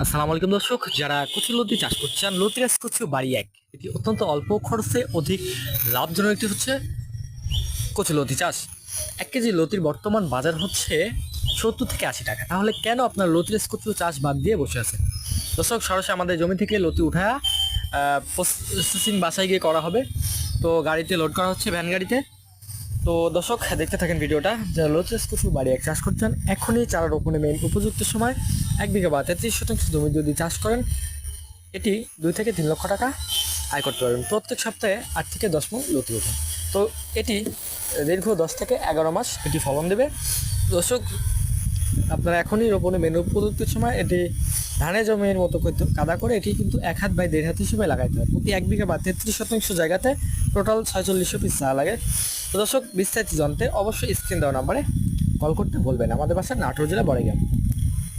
আসসালামু আলাইকুম দর্শক, যারা কচু লতি চাষ করছেন, লতি চাষ কচু বাড়ি এক, এটি অত্যন্ত অল্প খরচে অধিক লাভজনক একটি হচ্ছে কচু লতি চাষ। 1 কেজি লতির বর্তমান বাজার হচ্ছে 70 থেকে 80 টাকা। তাহলে কেন আপনার লতি চাষ কচু চাষ বাদ দিয়ে বসে আছে? দর্শক, সরাসরি আমাদের জমি থেকে লতি উঠায়া প্রসেসিং বাসায় গিয়ে করা হবে। তো গাড়িতে লোড করা হচ্ছে, ভ্যান গাড়িতে। তো দর্শক, দেখতে থাকেন ভিডিওটা। যারা লতি চাষ কচু বাড়ি এক চাষ করছেন, এখনই চারা রোপণের মেন উপযুক্ত সময়। 1 বিঘা বা 33 শতাংশ জমি যদি চাষ করেন, এটি 2 থেকে 3 লক্ষ টাকা আয় করতে পারবেন। প্রত্যেক সপ্তাহে 8 থেকে 10 মণ লতি ওঠে। তো এটি দীর্ঘ 10 থেকে 11 মাস এটি ফলন দেবে। দর্শক, আপনারা এখনই রোপণে মেন উপযুক্ত সময় এটি ধানের জমির মতো করতে কাদা করে এটি কিন্তু 1 হাত বাই 1.5 হাত হিসেবে লাগাইতে হয়। প্রতি 1 বিঘা বা 33 শতাংশ জায়গাতে টোটাল 4600 পিস চারা লাগে। তো দর্শক, বিস্তারিত জানতে অবশ্যই স্ক্রিন দেওয়া নাম্বারে কল করতে বলবেন। আমাদের বাসা নাটোর জেলা বড়াইগ্রাম।